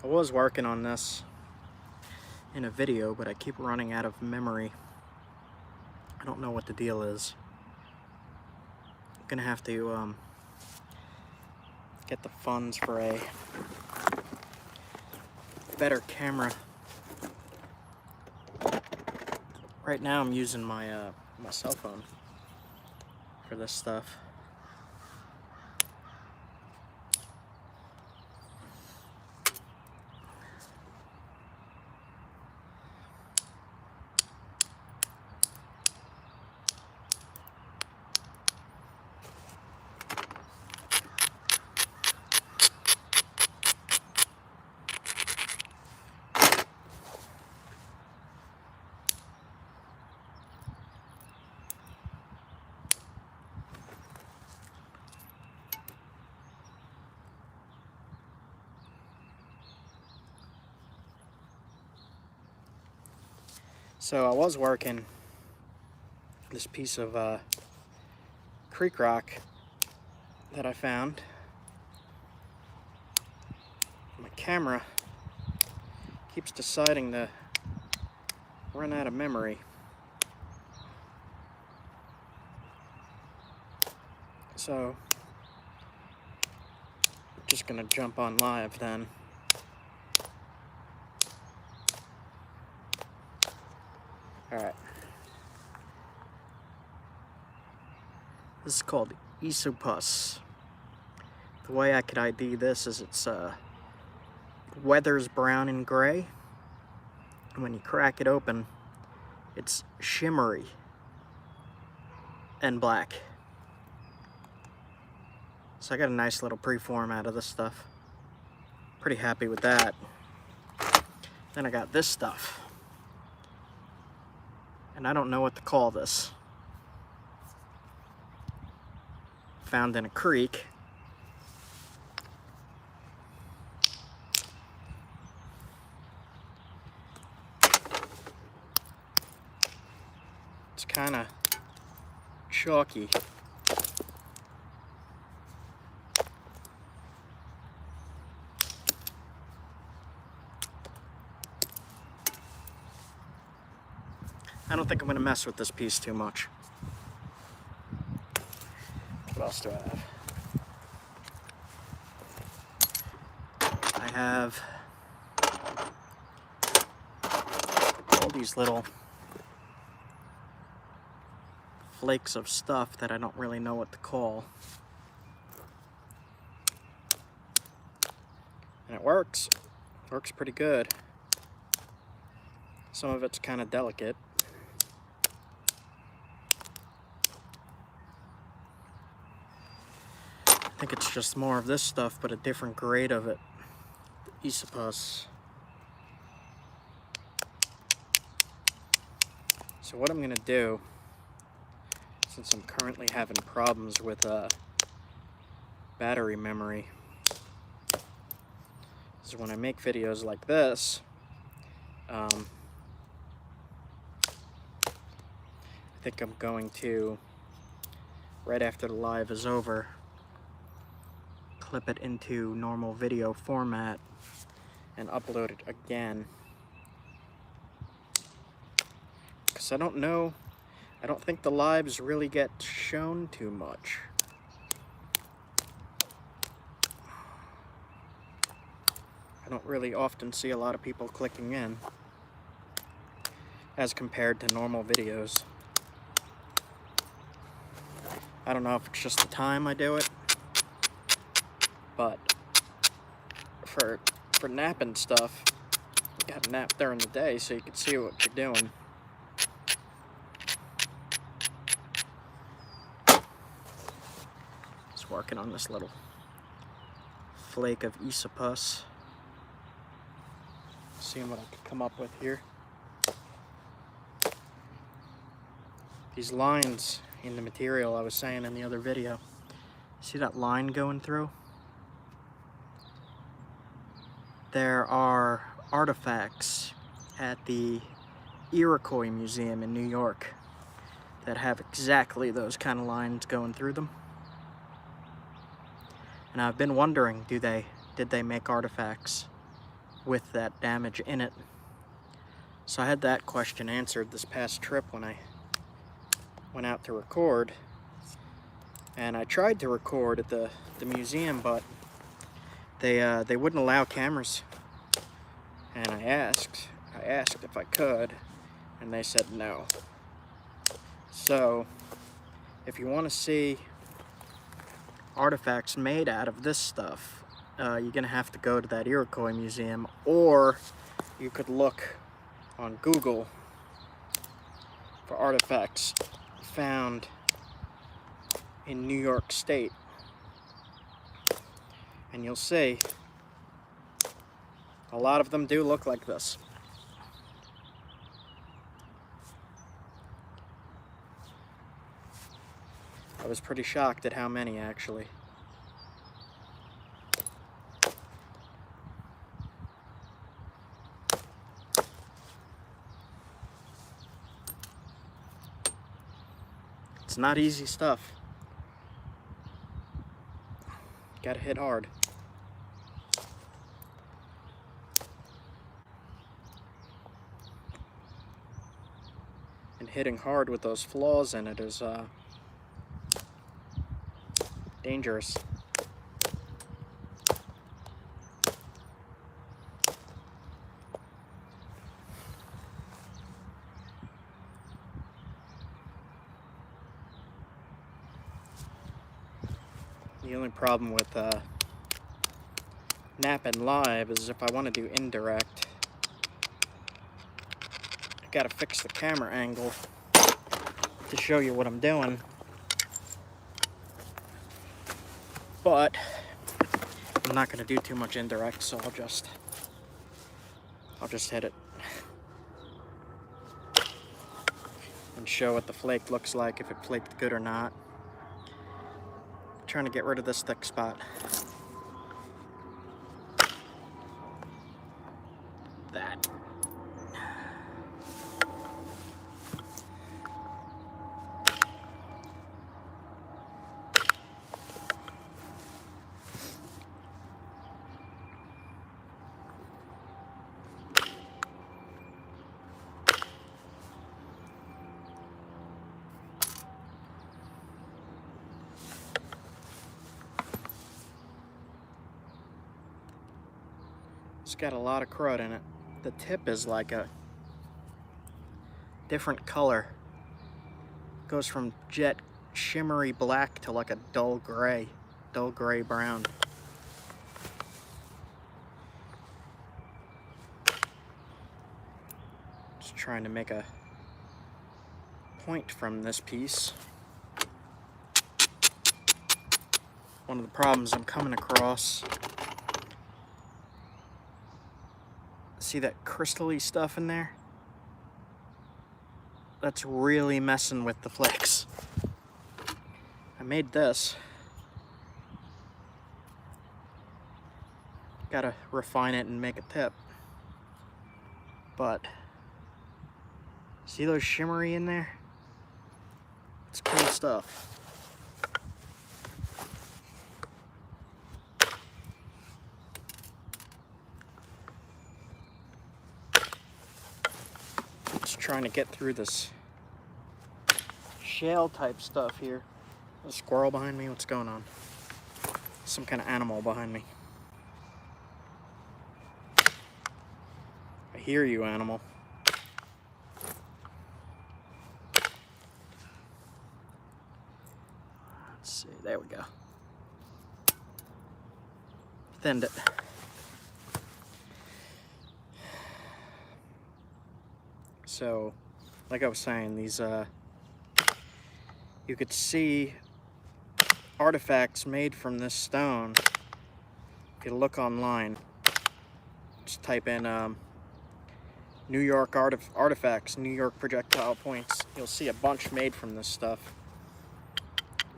I was working on this in a video, but I keep running out of memory. I don't know what the deal is. I'm gonna have to get the funds for a better camera. Right now I'm using my my cell phone for this stuff. So I was working this piece of creek rock that I found. My camera keeps deciding to run out of memory. So I'm just gonna jump on live then. Alright. This is called esopus. The way I could ID this is it's weathers brown and gray. And when you crack it open, it's shimmery and black. So I got a nice little preform out of this stuff. Pretty happy with that. Then I got this stuff. And I don't know what to call this. Found in a creek. It's kind of chalky. I don't think I'm going to mess with this piece too much. What else do I have? All these little flakes of stuff that I don't really know what to call. And it works. Works pretty good. Some of it's kind of delicate. I think it's just more of this stuff, but a different grade of it. The esopus. So what I'm gonna do, since I'm currently having problems with battery memory, is when I make videos like this, I think I'm going to, right after the live is over, clip it into normal video format and upload it again. Because I don't think the lives really get shown too much. I don't really often see a lot of people clicking in as compared to normal videos. I don't know if it's just the time I do it, but for napping stuff, you gotta nap during the day so you can see what you're doing. Just working on this little flake of esopus. Seeing what I could come up with here. These lines in the material I was saying in the other video. See that line going through? There are artifacts at the Iroquois Museum in New York that have exactly those kind of lines going through them. And I've been wondering, did they make artifacts with that damage in it. So I had that question answered this past trip when I went out to record. And I tried to record at the museum, but they wouldn't allow cameras. And I asked if I could, and they said no. So if you want to see artifacts made out of this stuff, you're gonna have to go to that Iroquois museum, or you could look on Google for artifacts found in New York State, and you'll see a lot of them do look like this. I was pretty shocked at how many, actually. It's not easy stuff. Gotta hit hard. And hitting hard with those flaws in it is dangerous. The only problem with knapping live is if I want to do indirect, I gotta fix the camera angle to show you what I'm doing. But I'm not gonna do too much indirect, so I'll just hit it and show what the flake looks like, if it flaked good or not. Trying to get rid of this thick spot. That. It's got a lot of crud in it. The tip is like a different color. It goes from jet shimmery black to like a dull gray brown. Just trying to make a point from this piece. One of the problems I'm coming across, see that crystally stuff in there? That's really messing with the flakes. I made this. Gotta refine it and make a tip. But see those shimmery in there? It's cool stuff. Just trying to get through this shale type stuff here. A squirrel behind me? What's going on? Some kind of animal behind me. I hear you, animal. Let's see, there we go. Thinned it. So, like I was saying, these, you could see artifacts made from this stone. If you look online, just type in New York artifacts, New York projectile points. You'll see a bunch made from this stuff,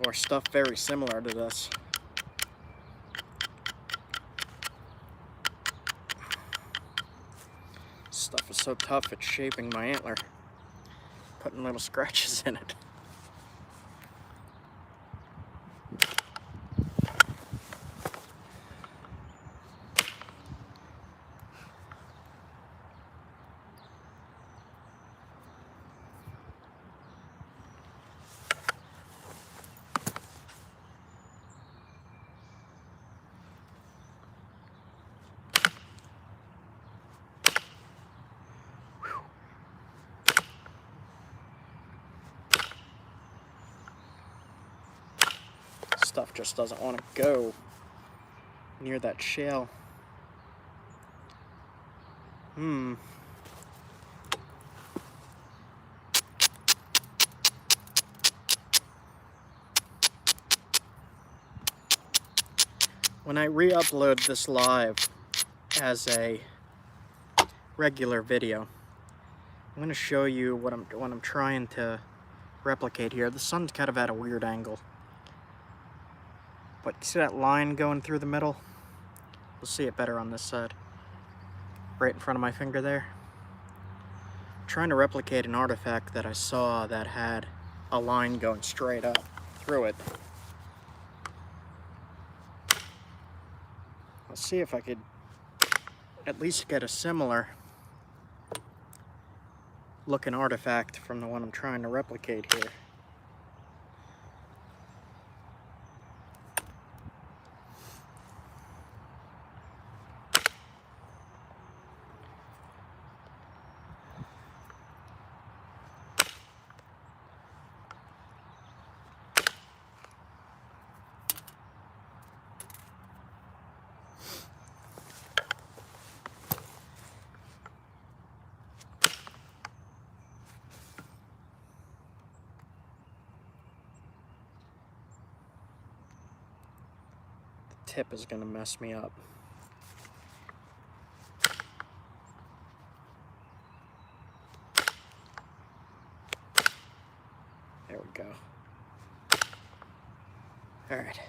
or stuff very similar to this. Stuff is so tough it's shaping my antler, putting little scratches in it. stuff just doesn't want to go near that shell. When I re-upload this live as a regular video, I'm going to show you what I'm trying to replicate here. The sun's kind of at a weird angle, but you see that line going through the middle? You'll see it better on this side, right in front of my finger there. I'm trying to replicate an artifact that I saw that had a line going straight up through it. Let's see if I could at least get a similar looking artifact from the one I'm trying to replicate here. Tip is going to mess me up. There we go. All right.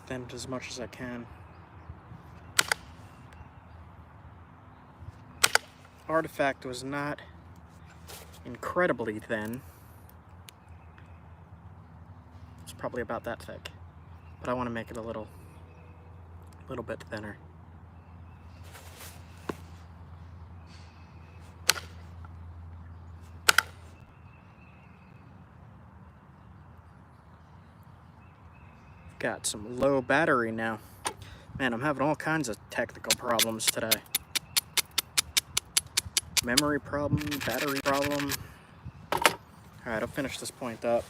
Thinned as much as I can. Artifact was not incredibly thin. It's probably about that thick, but I want to make it a little bit thinner. Got some low battery now. Man, I'm having all kinds of technical problems today. Memory problem, battery problem. Alright, I'll finish this point up.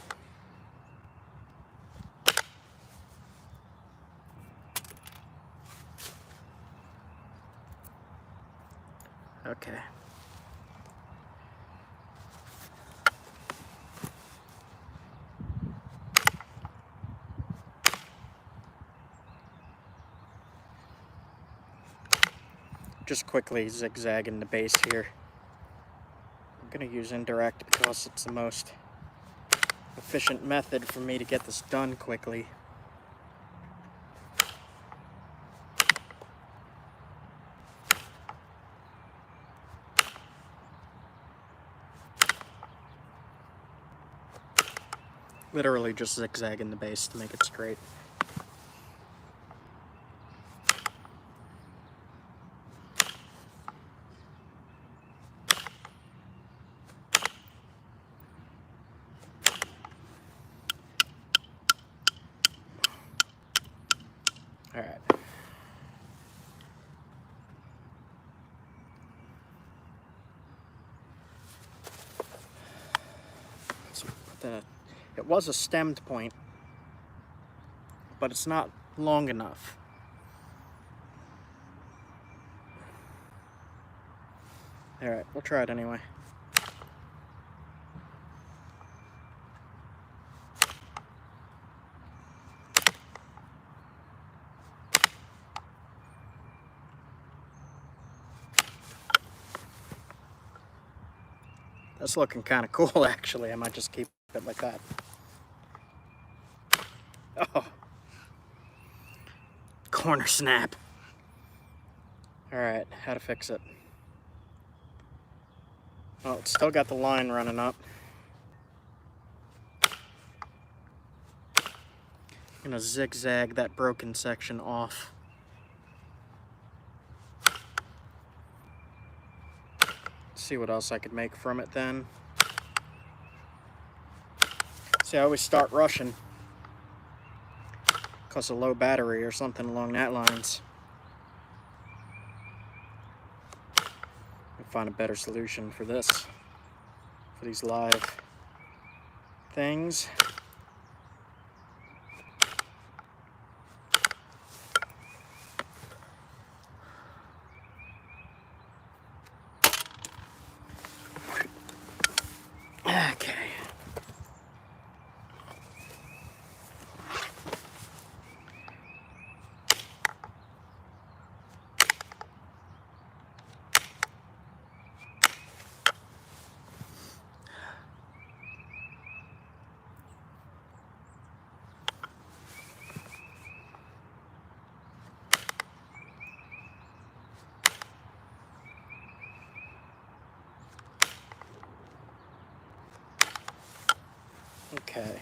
Okay. Just quickly zigzagging the base here. I'm going to use indirect because it's the most efficient method for me to get this done quickly. Literally just zigzagging the base to make it straight. All right. It was a stemmed point, but it's not long enough. All right, we'll try it anyway. That's looking kind of cool, actually. I might just keep it like that. Oh. Corner snap. All right, how to fix it. Well, it's still got the line running up. I'm gonna zigzag that broken section off. See what else I could make from it then. See, I always start rushing because of low battery or something along that lines. I'll find a better solution for this, for these live things. Okay. Okay.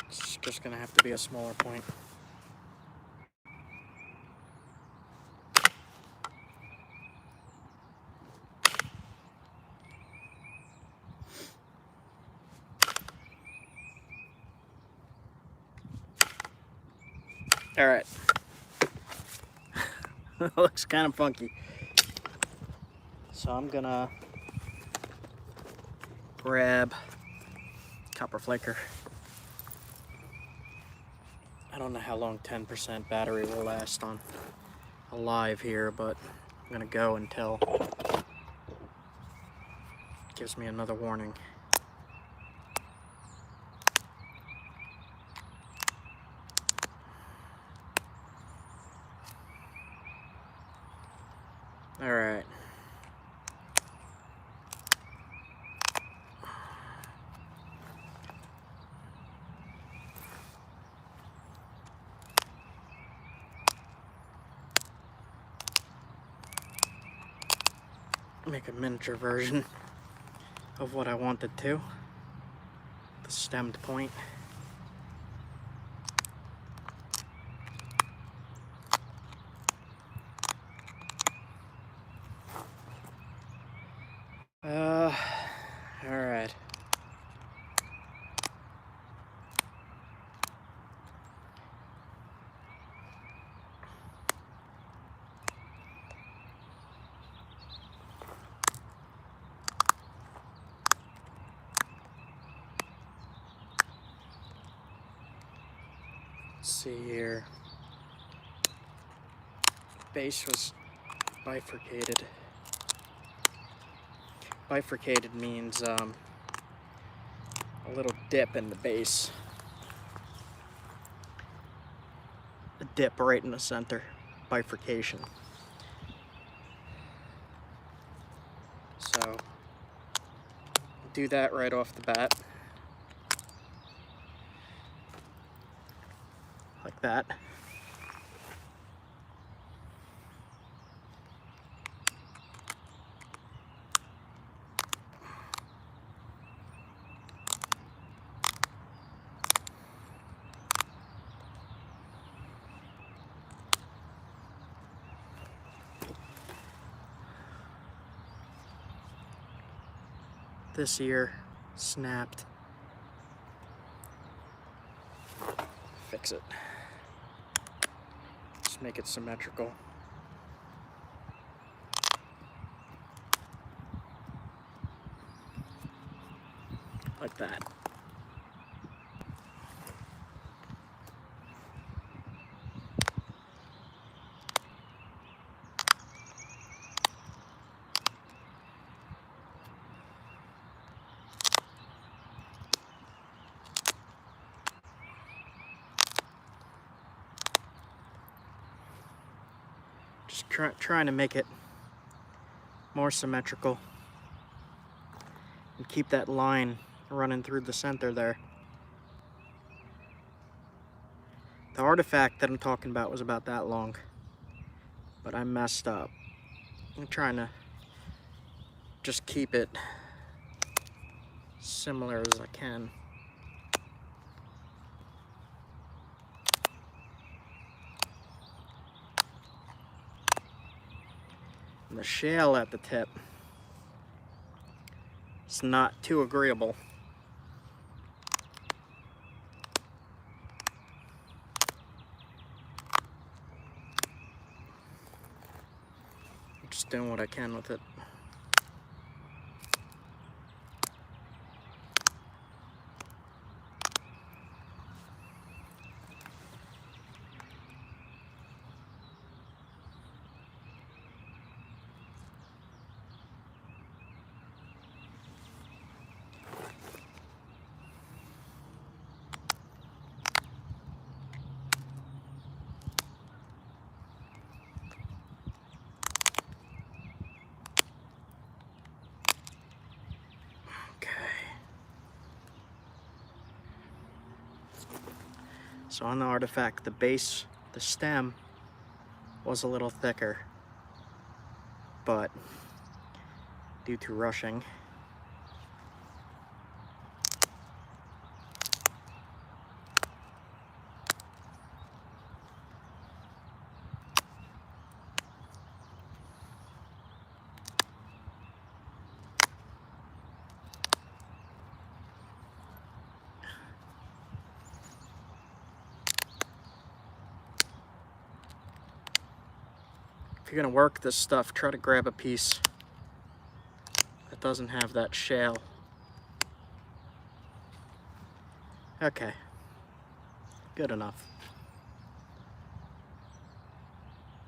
It's just gonna have to be a smaller point. All right. Looks kind of funky. So I'm gonna grab copper flaker. I don't know how long 10% battery will last on a live here, but I'm gonna go until it gives me another warning. All right. Make a miniature version of what I wanted to. The stemmed point. All right. Let's see here. Base was bifurcated. Bifurcated means a little dip in the base. A dip right in the center. Bifurcation. So do that right off the bat. Like that. This ear snapped. Fix it. Just make it symmetrical. Like that. Just trying to make it more symmetrical and keep that line running through the center there. The artifact that I'm talking about was about that long. but I messed up. I'm trying to just keep it similar as I can. And the shale at the tip is not too agreeable. I'm just doing what I can with it. So on the artifact, the base, the stem, was a little thicker, but due to rushing, if you're gonna work this stuff, try to grab a piece that doesn't have that shale. Okay, good enough.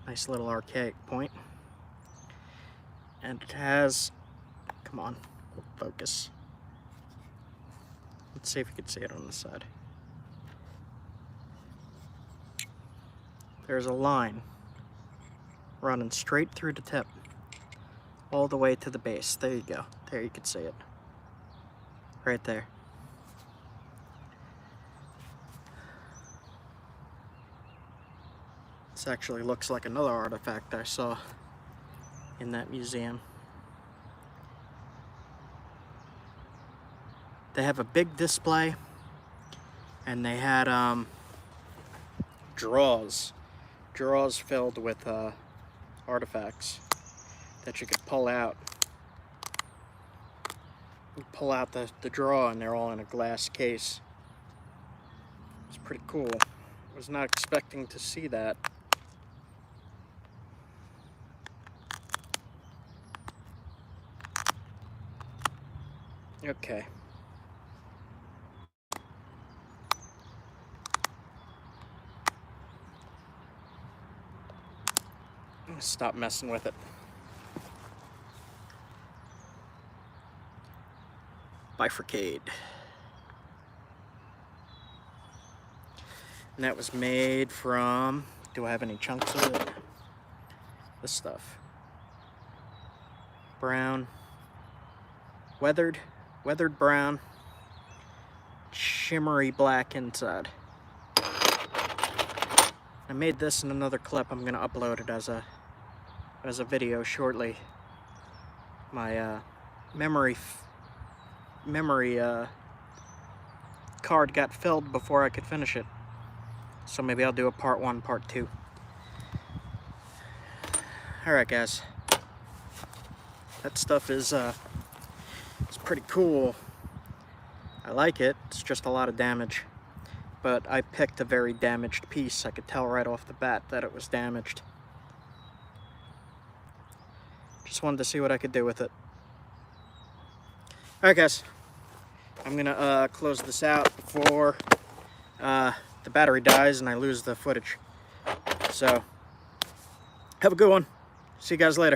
Nice little archaic point. And it has, come on, focus. Let's see if you can see it on the side. There's a line running straight through the tip, all the way to the base. There you go. There you can see it. Right there. This actually looks like another artifact I saw in that museum. They have a big display, and they had drawers filled with artifacts that you could pull out. You pull out the drawer and they're all in a glass case. It's pretty cool. I was not expecting to see that. Okay. I'm gonna stop messing with it. Bifurcate. And that was made from, do I have any chunks of it? This stuff. Brown. Weathered brown. Shimmery black inside. I made this in another clip. I'm gonna upload it as a video shortly. My memory card got filled before I could finish it, so maybe I'll do a part 1, part 2. All right, guys. That stuff is it's pretty cool. I like it. It's just a lot of damage. But I picked a very damaged piece. I could tell right off the bat that it was damaged. Just wanted to see what I could do with it. Alright, guys. I'm gonna close this out before the battery dies and I lose the footage. So, have a good one. See you guys later.